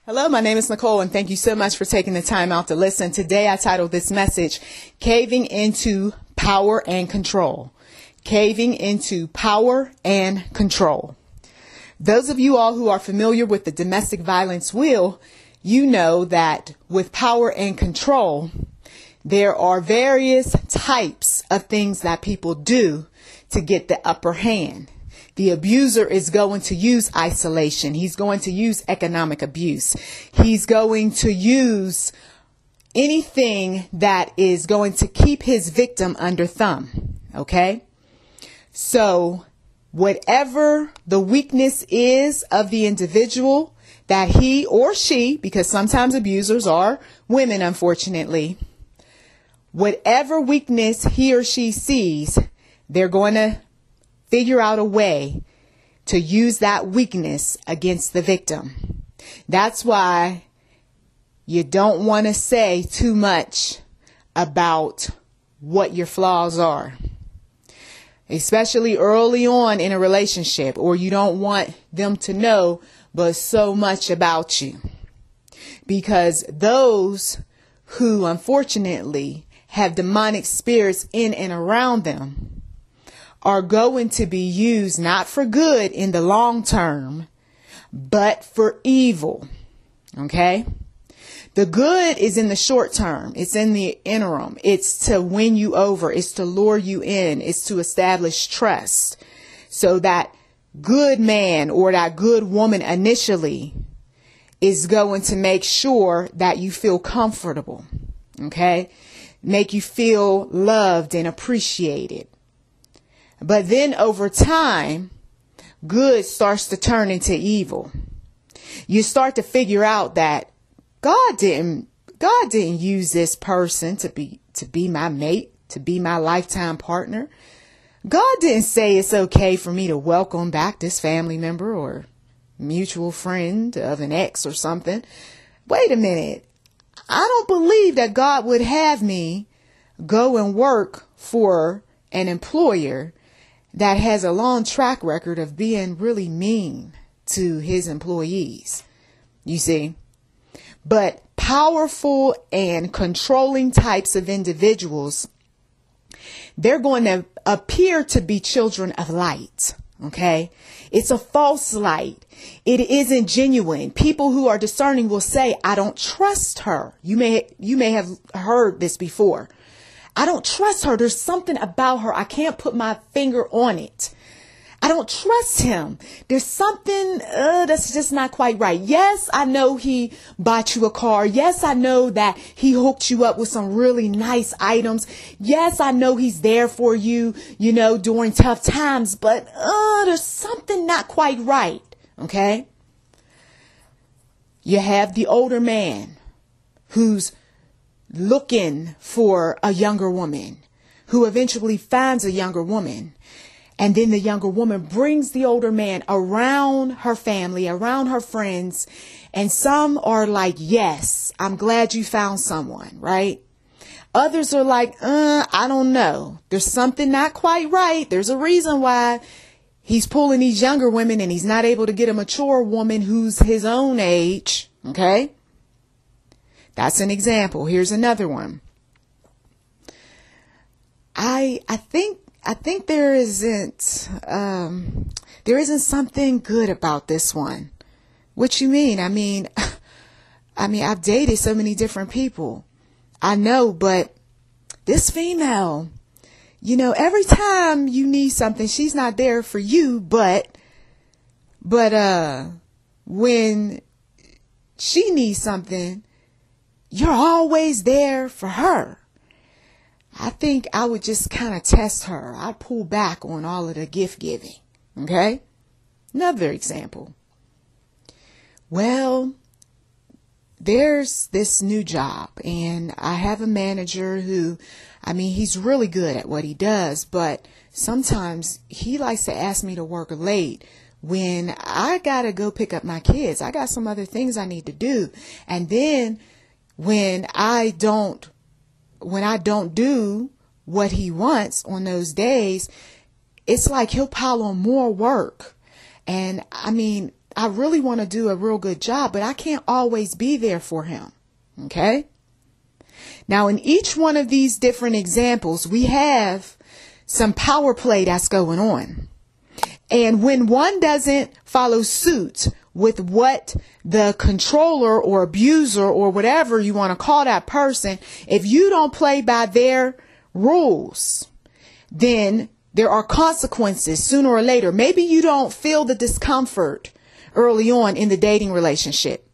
Hello, my name is Nicole, and thank you so much for taking the time out to listen. Today, I titled this message, Caving into Power and Control. Caving into Power and Control. Those of you all who are familiar with the domestic violence wheel, you know that with power and control, there are various types of things that people do to get the upper hand. The abuser is going to use isolation. He's going to use economic abuse. He's going to use anything that is going to keep his victim under thumb. Okay? So whatever the weakness is of the individual that he or she, because sometimes abusers are women, unfortunately, whatever weakness he or she sees, they're going to figure out a way to use that weakness against the victim. That's why you don't want to say too much about what your flaws are, especially early on in a relationship, or you don't want them to know but so much about you, because those who unfortunately have demonic spirits in and around them are going to be used not for good in the long term, but for evil. Okay? The good is in the short term. It's in the interim. It's to win you over. It's to lure you in. It's to establish trust. So that good man or that good woman initially is going to make sure that you feel comfortable. Okay? Make you feel loved and appreciated. But then over time, good starts to turn into evil. You start to figure out that God didn't use this person to be my mate, to be my lifetime partner. God didn't say it's okay for me to welcome back this family member or mutual friend of an ex or something. Wait a minute. I don't believe that God would have me go and work for an employer that has a long track record of being really mean to his employees. You see? But powerful and controlling types of individuals, they're going to appear to be children of light. Okay? It's a false light. It isn't genuine. People who are discerning will say, I don't trust her. You may have heard this before. I don't trust her. There's something about her. I can't put my finger on it. I don't trust him. There's something that's just not quite right. Yes, I know he bought you a car. Yes, I know that he hooked you up with some really nice items. Yes, I know he's there for you, during tough times. But there's something not quite right. Okay? You have the older man who's looking for a younger woman, who eventually finds a younger woman. And then the younger woman brings the older man around her family, around her friends. And some are like, yes, I'm glad you found someone, right? Others are like, I don't know. There's something not quite right. There's a reason why he's pulling these younger women and he's not able to get a mature woman who's his own age. Okay? That's an example. Here's another one. I think there isn't something good about this one. What you mean? I mean, I've dated so many different people. I know, but this female, every time you need something, she's not there for you, but when she needs something, you're always there for her. I think I would just kind of test her. I'd pull back on all of the gift giving. Okay? Another example. Well, there's this new job and I have a manager who, he's really good at what he does, but sometimes he likes to ask me to work late when I got to go pick up my kids. I got some other things I need to do. And then when I don't do what he wants on those days, it's like he'll pile on more work. And I really want to do a real good job, but I can't always be there for him. Okay. Now, in each one of these different examples, we have some power play that's going on. And when one doesn't follow suit with what the controller or abuser or whatever you want to call that person, if you don't play by their rules, then there are consequences sooner or later. Maybe you don't feel the discomfort early on in the dating relationship.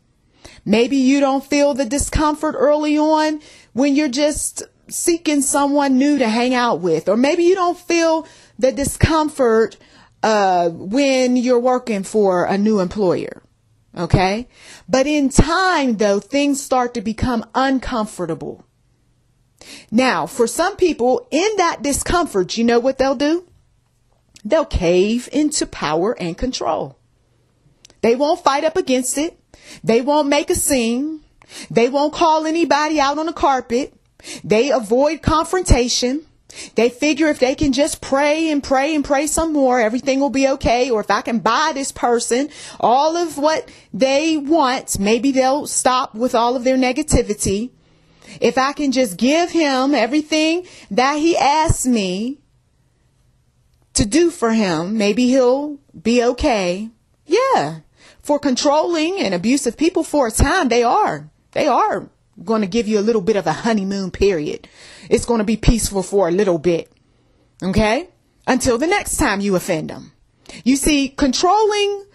Maybe you don't feel the discomfort early on when you're just seeking someone new to hang out with. Or maybe you don't feel the discomfort when you're working for a new employer. Okay. But in time, though, things start to become uncomfortable. Now, for some people in that discomfort, you know what they'll do? They'll cave into power and control. They won't fight up against it. They won't make a scene. They won't call anybody out on the carpet. They avoid confrontation. They figure if they can just pray and pray and pray some more, everything will be okay. Or if I can buy this person all of what they want, maybe they'll stop with all of their negativity. If I can just give him everything that he asks me to do for him, maybe he'll be okay. Yeah. For controlling and abusive people for a time, they are going to give you a little bit of a honeymoon period. It's going to be peaceful for a little bit. Okay? Until the next time you offend them. You see, controlling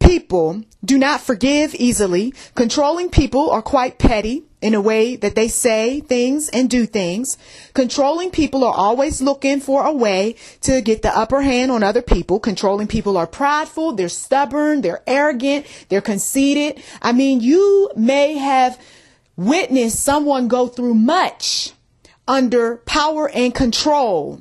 people do not forgive easily. Controlling people are quite petty in a way that they say things and do things. Controlling people are always looking for a way to get the upper hand on other people. Controlling people are prideful, they're stubborn, they're arrogant, they're conceited. I mean, you may have witnessed someone go through much under power and control.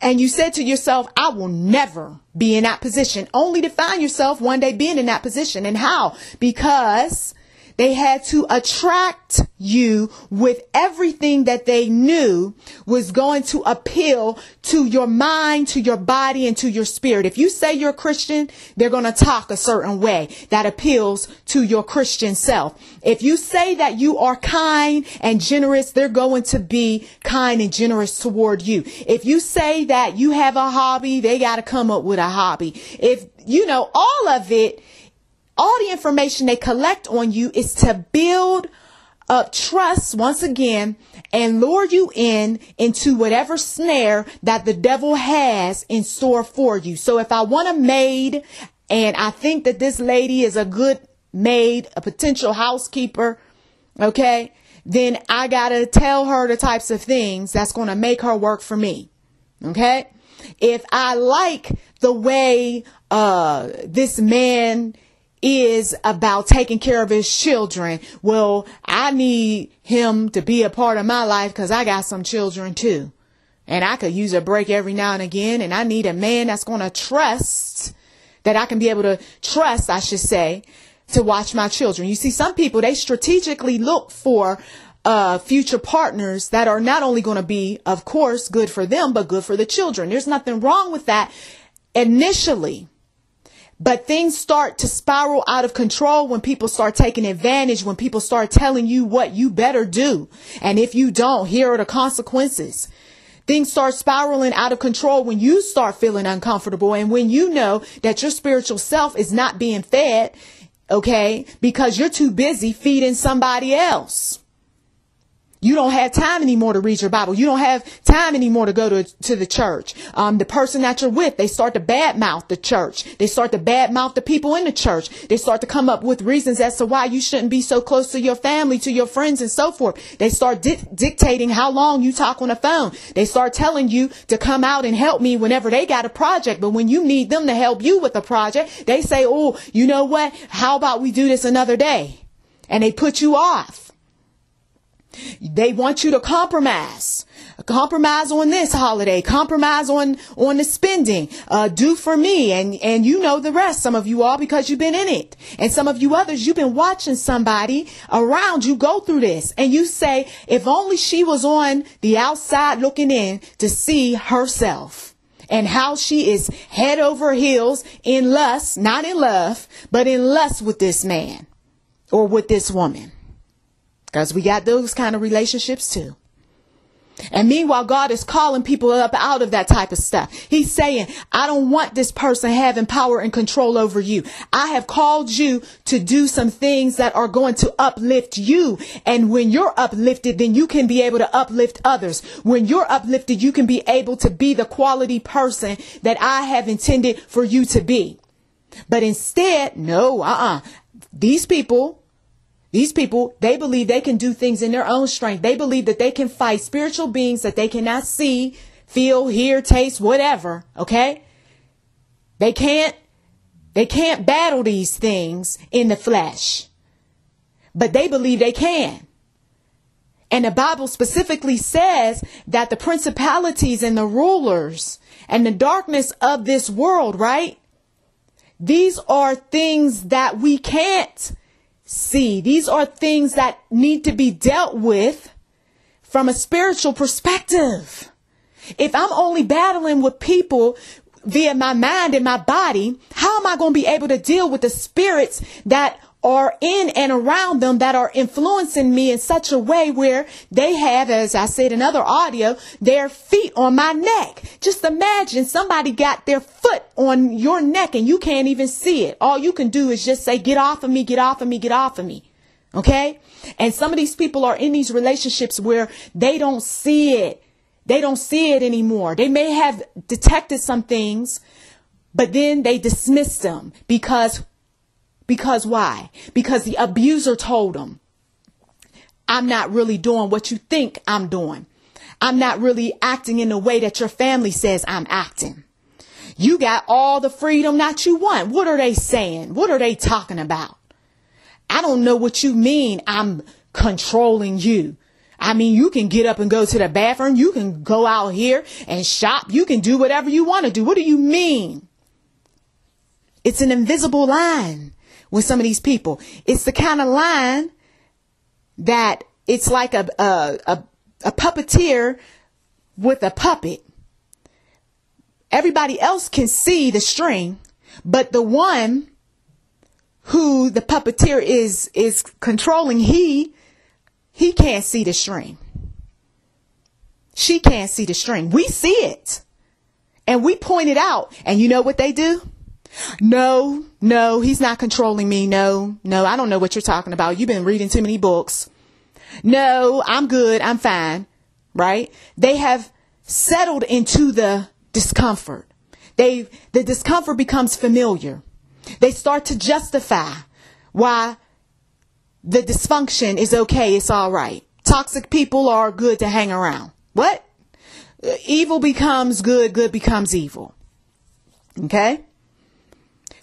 And you said to yourself, I will never be in that position, only to find yourself one day being in that position. And how? Because they had to attract you with everything that they knew was going to appeal to your mind, to your body, and to your spirit. If you say you're a Christian, they're going to talk a certain way that appeals to your Christian self. If you say that you are kind and generous, they're going to be kind and generous toward you. If you say that you have a hobby, they got to come up with a hobby. If you know all of it, all the information they collect on you is to build up trust once again and lure you into whatever snare that the devil has in store for you. So if I want a maid and I think that this lady is a good maid, a potential housekeeper, okay, then I got to tell her the types of things that's going to make her work for me. Okay. If I like the way this man is about taking care of his children, well, I need him to be a part of my life because I got some children too. And I could use a break every now and again. And I need a man that's going to trust, that I can be able to trust, I should say, to watch my children. You see, some people, they strategically look for future partners that are not only going to be, of course, good for them, but good for the children. There's nothing wrong with that initially. But things start to spiral out of control when people start taking advantage, when people start telling you what you better do. And if you don't, here are the consequences. Things start spiraling out of control when you start feeling uncomfortable and when you know that your spiritual self is not being fed, okay, because you're too busy feeding somebody else. You don't have time anymore to read your Bible. You don't have time anymore to go to the church. The person that you're with, they start to badmouth the church. They start to badmouth the people in the church. They start to come up with reasons as to why you shouldn't be so close to your family, to your friends, and so forth. They start dictating how long you talk on the phone. They start telling you to come out and help me whenever they got a project. But when you need them to help you with a project, they say, oh, you know what? How about we do this another day? And they put you off. They want you to compromise on this holiday, compromise on the spending, do for me. And you know the rest, some of you all, because you've been in it. And some of you others, you've been watching somebody around you go through this. And you say, if only she was on the outside looking in to see herself. and how she is head over heels in lust, not in love, but in lust with this man or with this woman. Because we got those kind of relationships too. And meanwhile, God is calling people up out of that type of stuff. He's saying, I don't want this person having power and control over you. I have called you to do some things that are going to uplift you. And when you're uplifted, then you can be able to uplift others. When you're uplifted, you can be able to be the quality person that I have intended for you to be. But instead, no, these people, they believe they can do things in their own strength. They believe that they can fight spiritual beings that they cannot see, feel, hear, taste, whatever. Okay. They can't battle these things in the flesh, but they believe they can. And the Bible specifically says that the principalities and the rulers and the darkness of this world, right? These are things that we can't see. These are things that need to be dealt with from a spiritual perspective. If I'm only battling with people via my mind and my body, how am I going to be able to deal with the spirits that are in and around them that are influencing me in such a way where they have, as I said in other audio, their feet on my neck? Just imagine somebody got their foot on your neck and you can't even see it. All you can do is just say, get off of me, get off of me, get off of me. Okay. And some of these people are in these relationships where they don't see it. They don't see it anymore. They may have detected some things, but then they dismiss them because why? Because the abuser told them, I'm not really doing what you think I'm doing. I'm not really acting in the way that your family says I'm acting. You got all the freedom that you want. What are they saying? What are they talking about? I don't know what you mean. I'm controlling you. I mean, you can get up and go to the bathroom. You can go out here and shop. You can do whatever you want to do. What do you mean? It's an invisible line with some of these people. It's the kind of line that it's like a puppeteer with a puppet. Everybody else can see the string, but the one who the puppeteer is controlling, he can't see the string. She can't see the string. We see it and we point it out. And you know what they do? No, he's not controlling me. No, I don't know what you're talking about. You've been reading too many books. No, I'm good. I'm fine. Right? They have settled into the discomfort. The discomfort becomes familiar. They start to justify why the dysfunction is okay. It's all right. Toxic people are good to hang around. What? Evil becomes good. Good becomes evil. Okay?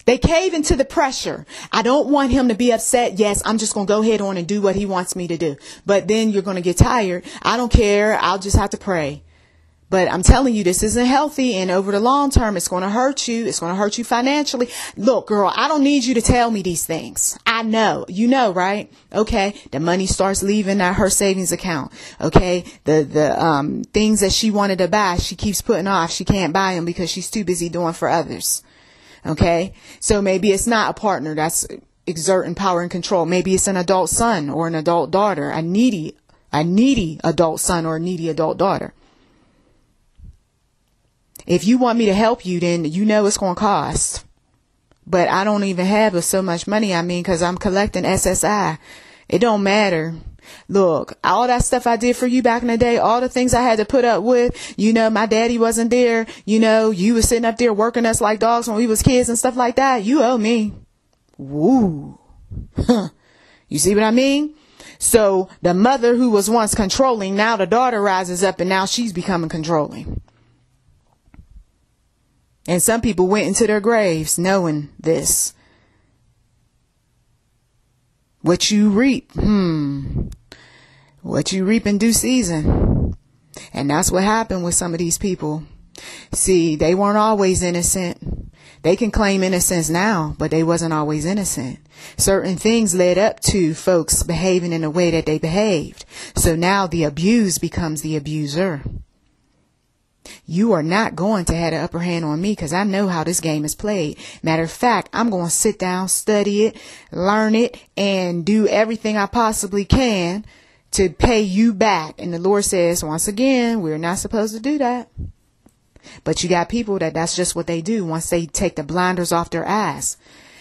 They cave into the pressure. I don't want him to be upset. Yes, I'm just going to go ahead on and do what he wants me to do. But then you're going to get tired. I don't care. I'll just have to pray. But I'm telling you, this isn't healthy. And over the long term, it's going to hurt you. It's going to hurt you financially. Look, girl, I don't need you to tell me these things. I know. You know, right? Okay. The money starts leaving her savings account. Okay. The things that she wanted to buy, she keeps putting off. She can't buy them because she's too busy doing for others. Okay. So maybe it's not a partner that's exerting power and control. Maybe it's an adult son or an adult daughter, a needy adult son or a needy adult daughter. If you want me to help you, then you know it's going to cost. But I don't even have so much money. I mean, because I'm collecting SSI. It don't matter. Look, all that stuff I did for you back in the day, all the things I had to put up with, my daddy wasn't there. You was sitting up there working us like dogs when we was kids and stuff like that. You owe me. Woo. You see what I mean? So the mother who was once controlling, now the daughter rises up and now she's becoming controlling. And some people went into their graves knowing this. What you reap, what you reap in due season. And that's what happened with some of these people. See, they weren't always innocent. They can claim innocence now, but they wasn't always innocent. Certain things led up to folks behaving in the way that they behaved. So now the abused becomes the abuser. You are not going to have the upper hand on me because I know how this game is played. Matter of fact, I'm going to sit down, study it, learn it, and do everything I possibly can to pay you back. And the Lord says, once again, we're not supposed to do that. But you got people that's just what they do once they take the blinders off their eyes.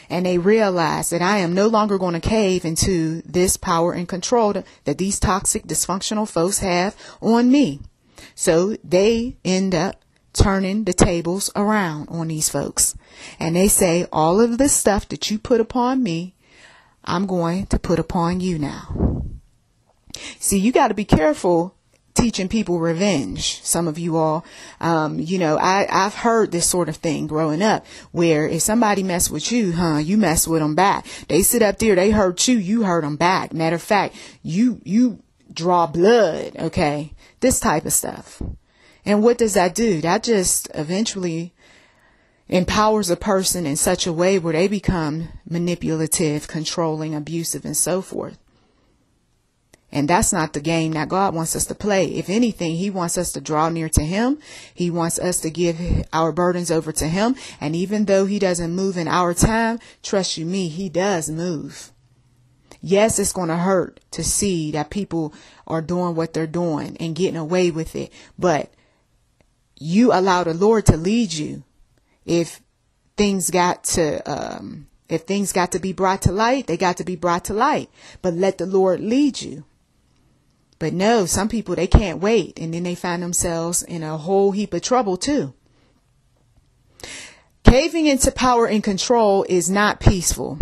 And they realize that I am no longer going to cave into this power and control that these toxic, dysfunctional folks have on me. So they end up turning the tables around on these folks. And they say, all of this stuff that you put upon me, I'm going to put upon you now. See, you got to be careful teaching people revenge. Some of you all, I've heard this sort of thing growing up where if somebody mess with you, you mess with them back. They sit up there, they hurt you, you hurt them back. Matter of fact, you draw blood. Okay. This type of stuff. And what does that do? That just eventually empowers a person in such a way where they become manipulative, controlling, abusive, and so forth. And that's not the game that God wants us to play. If anything, he wants us to draw near to him. He wants us to give our burdens over to him. And even though he doesn't move in our time, trust you me, he does move. Yes, it's going to hurt to see that people are doing what they're doing and getting away with it. But you allow the Lord to lead you. If things got to be brought to light, they got to be brought to light. But let the Lord lead you. But no, some people, they can't wait. And then they find themselves in a whole heap of trouble too. Caving into power and control is not peaceful.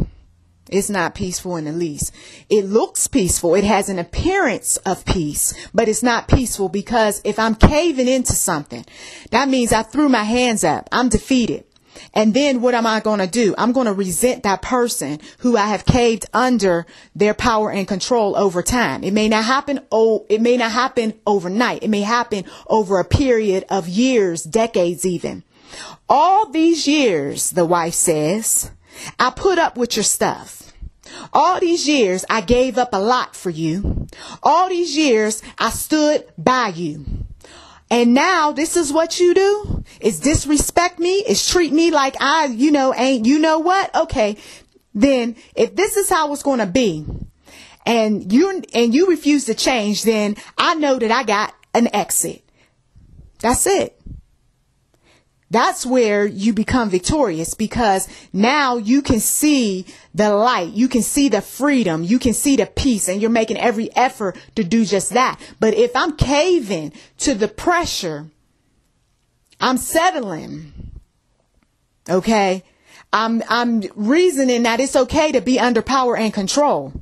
It's not peaceful in the least. It looks peaceful. It has an appearance of peace, but it's not peaceful because if I'm caving into something, that means I threw my hands up. I'm defeated. And then what am I going to do? I'm going to resent that person who I have caved under their power and control over time. It may not happen. It may not happen overnight. It may happen over a period of years, decades even. All these years, the wife says, I put up with your stuff. All these years, I gave up a lot for you. All these years, I stood by you. And now this is what you do is disrespect me, is treat me like I, ain't, you know what? Okay. Then if this is how it's going to be and you refuse to change, then I know that I got an exit. That's it. That's where you become victorious because now you can see the light. You can see the freedom. You can see the peace and you're making every effort to do just that. But if I'm caving to the pressure, I'm settling. Okay. I'm reasoning that it's okay to be under power and control.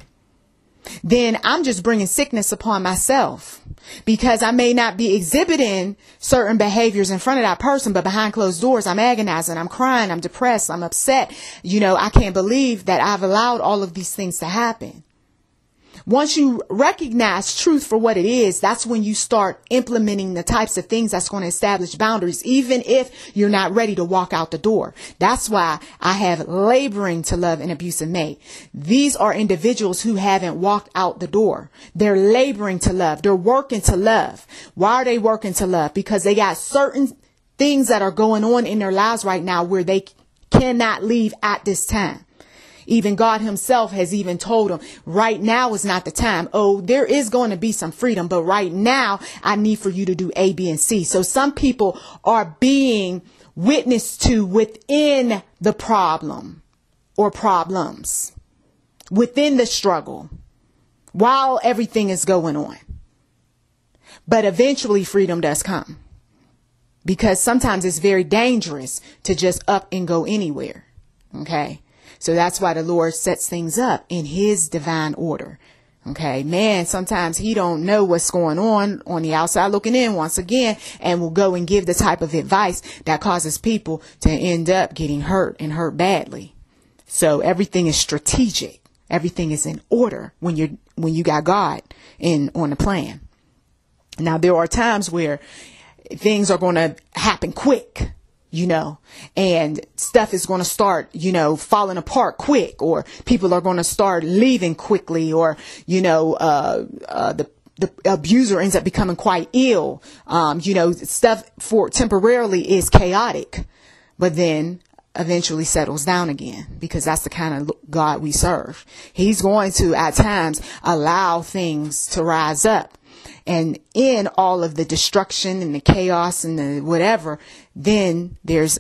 Then I'm just bringing sickness upon myself because I may not be exhibiting certain behaviors in front of that person, but behind closed doors, I'm agonizing, I'm crying, I'm depressed, I'm upset. I can't believe that I've allowed all of these things to happen. Once you recognize truth for what it is, that's when you start implementing the types of things that's going to establish boundaries, even if you're not ready to walk out the door. That's why I have laboring to love an abusive mate. These are individuals who haven't walked out the door. They're laboring to love. They're working to love. Why are they working to love? Because they got certain things that are going on in their lives right now where they cannot leave at this time. Even God himself has even told them right now is not the time. Oh, there is going to be some freedom, but right now I need for you to do A, B, and C. So some people are being witnessed to within the problem or problems, within the struggle, while everything is going on. But eventually freedom does come because sometimes it's very dangerous to just up and go anywhere. Okay. So that's why the Lord sets things up in his divine order. Okay, man, sometimes he don't know what's going on the outside looking in once again, and will go and give the type of advice that causes people to end up getting hurt and hurt badly. So everything is strategic. Everything is in order when you got God on the plan. Now, there are times where things are going to happen quick. And stuff is going to start, falling apart quick, or people are going to start leaving quickly, or, the the abuser ends up becoming quite ill. Stuff for temporarily is chaotic, but then eventually settles down again, because that's the kind of God we serve. He's going to, at times, allow things to rise up. And in all of the destruction and the chaos and the whatever, then there's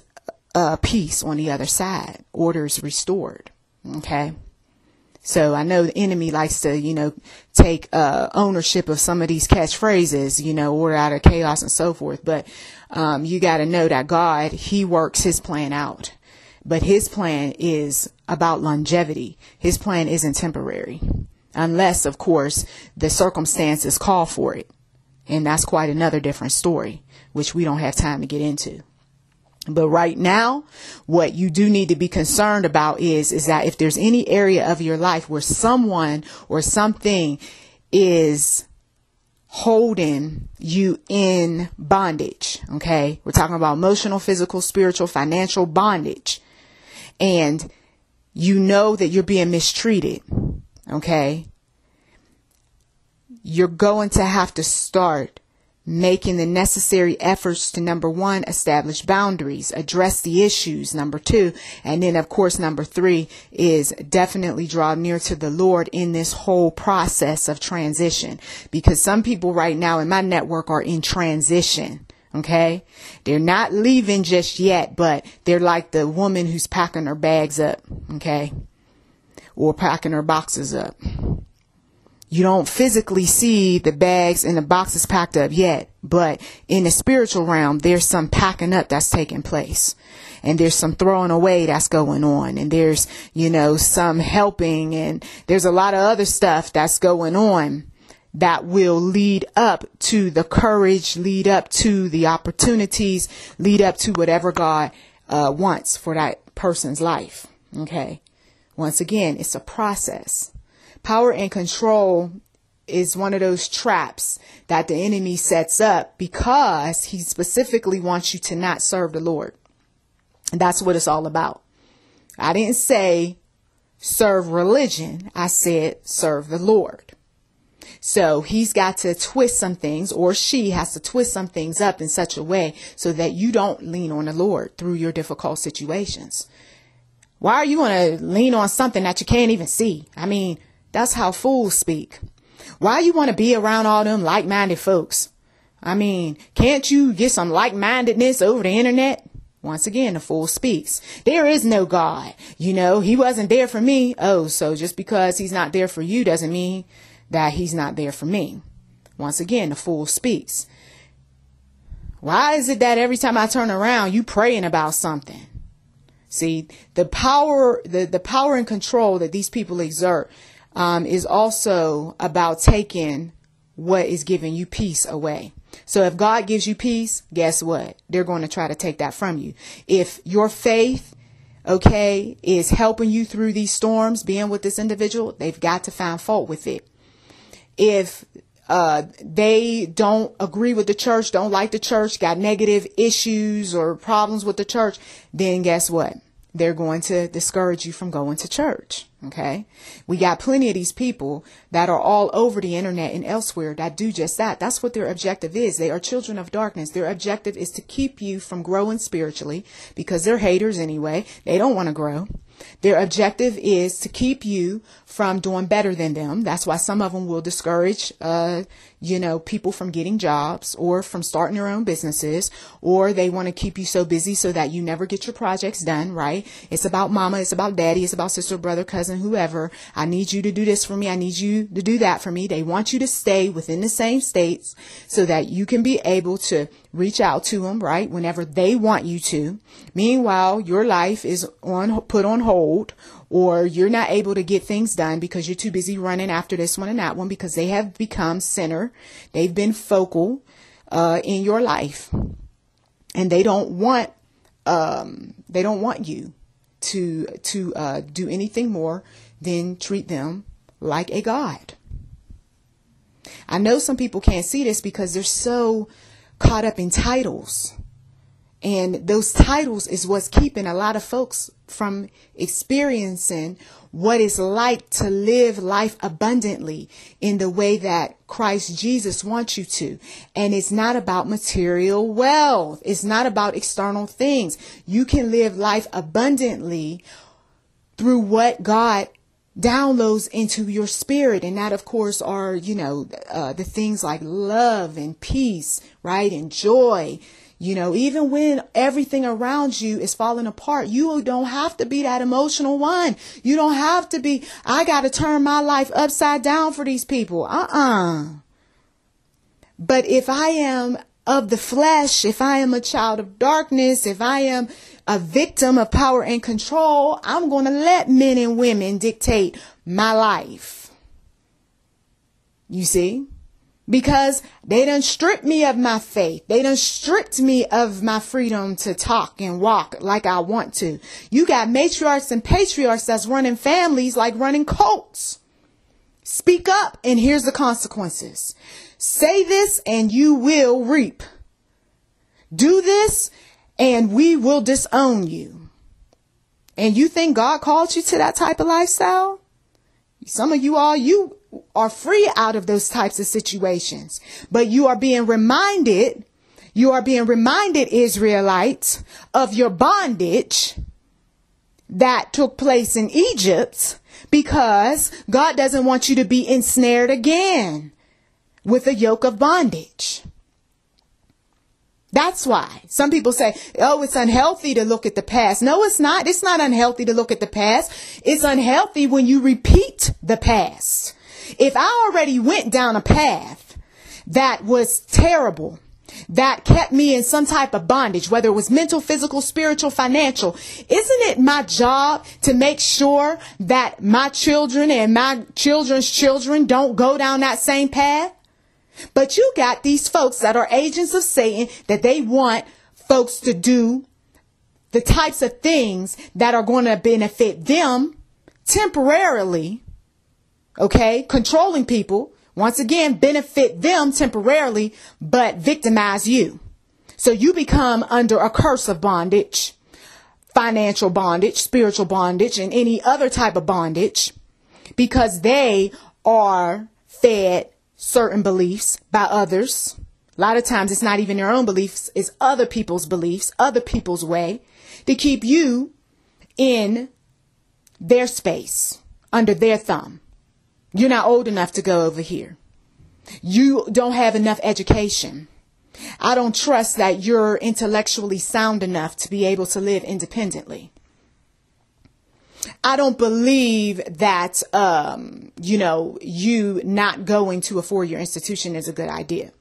peace on the other side. Order is restored. Okay. So I know the enemy likes to, take ownership of some of these catchphrases, order out of chaos and so forth. But you got to know that God, he works his plan out. But his plan is about longevity. His plan isn't temporary. Unless, of course, the circumstances call for it. And that's quite another different story, which we don't have time to get into. But right now, what you do need to be concerned about is that if there's any area of your life where someone or something is holding you in bondage, okay? We're talking about emotional, physical, spiritual, financial bondage. And you know that you're being mistreated, okay? You're going to have to start making the necessary efforts to, number one, establish boundaries, address the issues, number two. And then, of course, number three is definitely draw near to the Lord in this whole process of transition. Because some people right now in my network are in transition. Okay. They're not leaving just yet, but they're like the woman who's packing her bags up. Okay. Or packing her boxes up. You don't physically see the bags and the boxes packed up yet, but in the spiritual realm, there's some packing up that's taking place. And there's some throwing away that's going on. And there's, some helping, and there's a lot of other stuff that's going on that will lead up to the courage, lead up to the opportunities, lead up to whatever God wants for that person's life. Okay. Once again, it's a process. Power and control is one of those traps that the enemy sets up because he specifically wants you to not serve the Lord. And that's what it's all about. I didn't say serve religion. I said serve the Lord. So he's got to twist some things, or she has to twist some things up in such a way so that you don't lean on the Lord through your difficult situations. Why are you going to lean on something that you can't even see? I mean, that's how fools speak. Why you want to be around all them like-minded folks? I mean, can't you get some like-mindedness over the internet? Once again, the fool speaks. There is no God. He wasn't there for me. Oh, so just because he's not there for you doesn't mean that he's not there for me. Once again, the fool speaks. Why is it that every time I turn around, you praying about something? See, the power and control that these people exert is also about taking what is giving you peace away. So if God gives you peace, guess what? They're going to try to take that from you. If your faith, is helping you through these storms, being with this individual, they've got to find fault with it. If they don't agree with the church, don't like the church, got negative issues or problems with the church, then guess what? They're going to discourage you from going to church. Okay. We got plenty of these people that are all over the internet and elsewhere that do just that. That's what their objective is. They are children of darkness. Their objective is to keep you from growing spiritually because they're haters anyway. They don't want to grow. Their objective is to keep you from doing better than them. That's why some of them will discourage, people from getting jobs or from starting their own businesses, or they want to keep you so busy so that you never get your projects done, right? It's about mama. It's about daddy. It's about sister, brother, cousin, whoever. I need you to do this for me. I need you to do that for me. They want you to stay within the same states so that you can be able to reach out to them, right? Whenever they want you to. Meanwhile, your life is put on hold, or you're not able to get things done because you're too busy running after this one and that one because they have become center. They've been focal in your life, and they don't want you to do anything more than treat them like a god. I know some people can't see this because they're so caught up in titles. And those titles is what's keeping a lot of folks from experiencing what it's like to live life abundantly in the way that Christ Jesus wants you to. And it's not about material wealth. It's not about external things. You can live life abundantly through what God downloads into your spirit. And that, of course, are, the things like love and peace, right? And joy. Even when everything around you is falling apart, you don't have to be that emotional one. You don't have to be, I got to turn my life upside down for these people. But if I am of the flesh, if I am a child of darkness, if I am a victim of power and control, I'm going to let men and women dictate my life. You see? Because they done stripped me of my faith. They done stripped me of my freedom to talk and walk like I want to. You got matriarchs and patriarchs that's running families like running cults. Speak up, and here's the consequences. Say this and you will reap. Do this and we will disown you. And you think God called you to that type of lifestyle? Some of you are free out of those types of situations, but you are being reminded, Israelites, of your bondage that took place in Egypt, because God doesn't want you to be ensnared again with a yoke of bondage. That's why some people say, oh, it's unhealthy to look at the past. No, it's not. It's not unhealthy to look at the past. It's unhealthy when you repeat the past. If I already went down a path that was terrible, that kept me in some type of bondage, whether it was mental, physical, spiritual, financial, isn't it my job to make sure that my children and my children's children don't go down that same path? But you got these folks that are agents of Satan, that they want folks to do the types of things that are going to benefit them temporarily. Okay, controlling people, once again, benefit them temporarily, but victimize you. So you become under a curse of bondage, financial bondage, spiritual bondage, and any other type of bondage, because they are fed certain beliefs by others. A lot of times it's not even their own beliefs, it's other people's beliefs, other people's way, to keep you in their space, under their thumb. You're not old enough to go over here. You don't have enough education. I don't trust that you're intellectually sound enough to be able to live independently. I don't believe that, you not going to a 4-year institution is a good idea.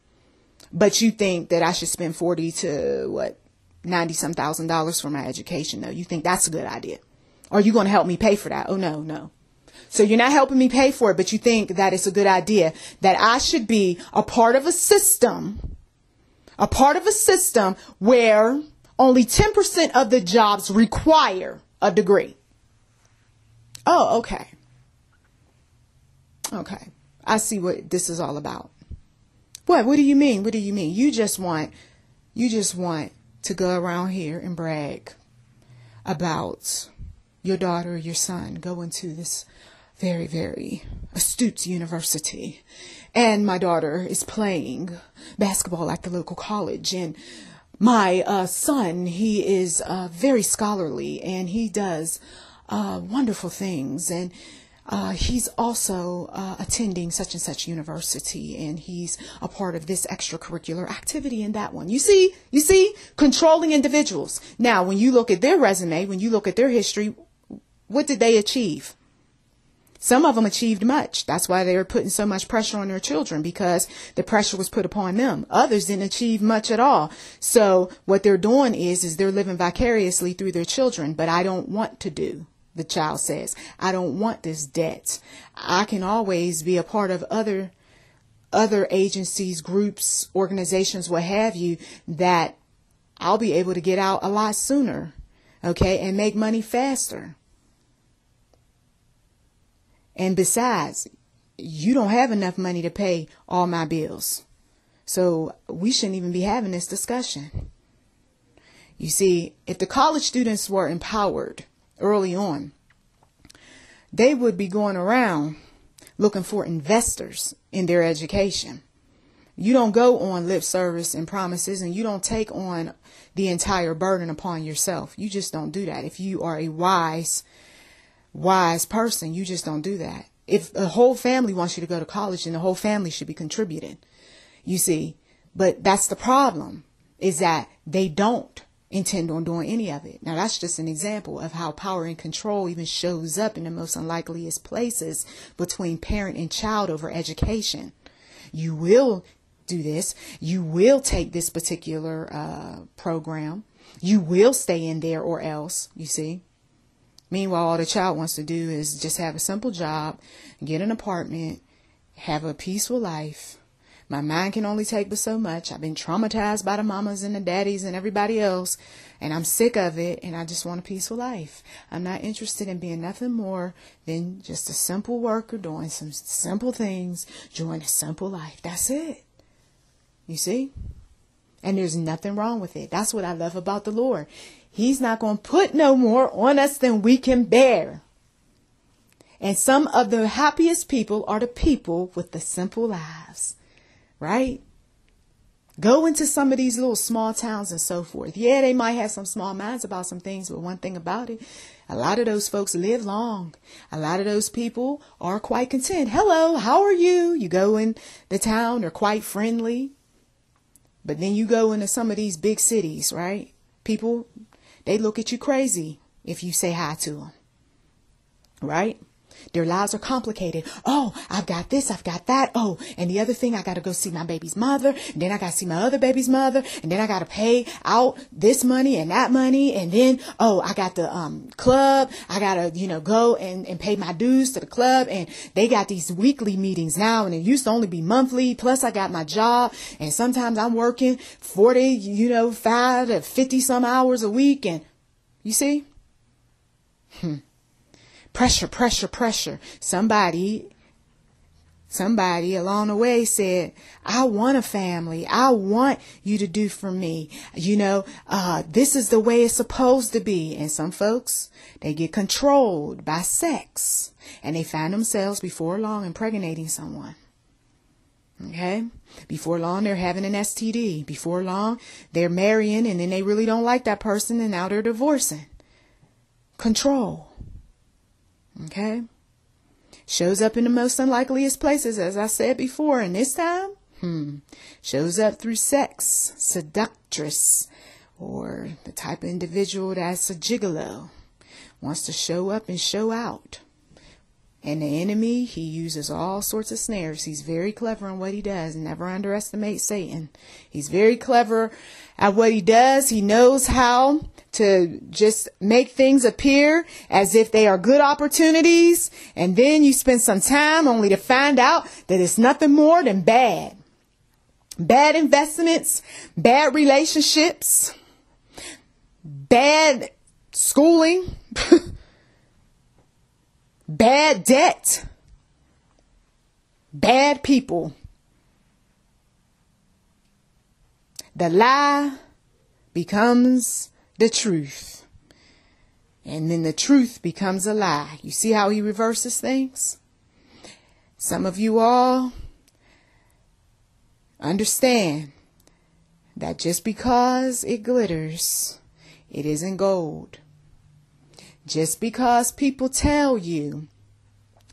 But you think that I should spend $90-some thousand for my education, though. You think that's a good idea. Are you going to help me pay for that? Oh, no. So you're not helping me pay for it, but you think that it's a good idea that I should be a part of a system where only 10% of the jobs require a degree. Oh, okay. Okay. I see what this is all about. What do you mean? What do you mean? You just want to go around here and brag about your daughter or your son going to this very, very astute university. And my daughter is playing basketball at the local college. And my son, he is very scholarly and he does wonderful things. And he's also attending such and such university, and he's a part of this extracurricular activity in that one. You see, controlling individuals. Now, when you look at their resume, when you look at their history, what did they achieve? Some of them achieved much. That's why they were putting so much pressure on their children, because the pressure was put upon them. Others didn't achieve much at all. So what they're doing is they're living vicariously through their children. But I don't want to do. The child says, I don't want this debt. I can always be a part of other agencies, groups, organizations, what have you, that I'll be able to get out a lot sooner, okay, and make money faster. And besides, you don't have enough money to pay all my bills. So we shouldn't even be having this discussion. You see, if the college students were empowered, early on, they would be going around looking for investors in their education. You don't go on lip service and promises, and you don't take on the entire burden upon yourself. You just don't do that. If you are a wise person, you just don't do that. If the whole family wants you to go to college, then the whole family should be contributing. You see, but that's the problem, is that they don't intend on doing any of it. Now, that's just an example of how power and control even shows up in the most unlikeliest places between parent and child over education. You will do this. You will take this particular program. You will stay in there or else, you see. Meanwhile, all the child wants to do is just have a simple job, get an apartment, have a peaceful life. My mind can only take but so much. I've been traumatized by the mamas and the daddies and everybody else, and I'm sick of it, and I just want a peaceful life. I'm not interested in being nothing more than just a simple worker doing some simple things, enjoying a simple life. That's it. You see? And there's nothing wrong with it. That's what I love about the Lord. He's not going to put no more on us than we can bear. And some of the happiest people are the people with the simple lives. Right? Go into some of these little small towns and so forth. Yeah, they might have some small minds about some things, but one thing about it, a lot of those folks live long. A lot of those people are quite content. Hello, how are you? You go in the town, they're quite friendly. But then you go into some of these big cities, right? People, they look at you crazy if you say hi to them. Right? Their lives are complicated. Oh, I've got this, I've got that. Oh, and the other thing, I got to go see my baby's mother. And then I got to see my other baby's mother. And then I got to pay out this money and that money. And then, oh, I got the club. I got to, go and pay my dues to the club. And they got these weekly meetings now. And it used to only be monthly. Plus I got my job. And sometimes I'm working 40, 5 to 50 some hours a week. And you see? Pressure. Somebody along the way said, I want a family. I want you to do for me. This is the way it's supposed to be. And some folks, they get controlled by sex and they find themselves before long impregnating someone. Okay. Before long, they're having an STD. Before long, they're marrying and then they really don't like that person and now they're divorcing. Control. Okay. Shows up in the most unlikeliest places, as I said before. And this time, shows up through sex, seductress, or the type of individual that's a gigolo, wants to show up and show out. And the enemy, he uses all sorts of snares. He's very clever in what he does. Never underestimate Satan. He's very clever at what he does. He knows how to just make things appear as if they are good opportunities. And then you spend some time only to find out that it's nothing more than bad. Bad investments, bad relationships, bad schooling, bad debt, bad people. The lie becomes the truth. And then the truth becomes a lie. You see how he reverses things? Some of you all understand that just because it glitters, it isn't gold. Just because people tell you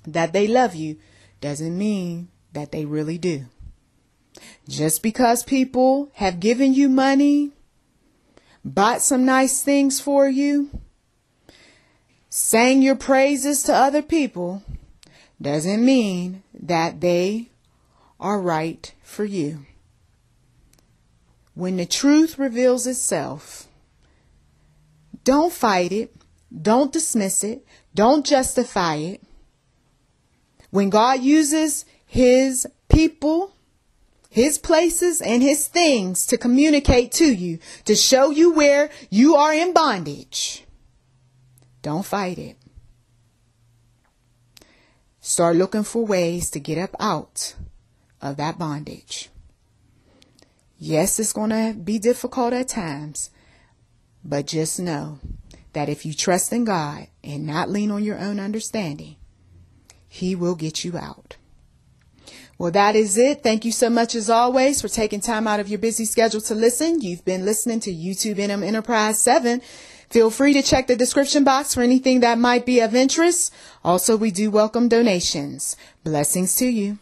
that they love you doesn't mean that they really do. Just because people have given you money, bought some nice things for you, sang your praises to other people, doesn't mean that they are right for you. When the truth reveals itself, don't fight it. Don't dismiss it. Don't justify it. When God uses his people, his places, and his things to communicate to you, to show you where you are in bondage, don't fight it. Start looking for ways to get up out of that bondage. Yes, it's going to be difficult at times, but just know that if you trust in God and not lean on your own understanding, He will get you out. Well, that is it. Thank you so much, as always, for taking time out of your busy schedule to listen. You've been listening to YouTube NM Enterprise 7. Feel free to check the description box for anything that might be of interest. Also, we do welcome donations. Blessings to you.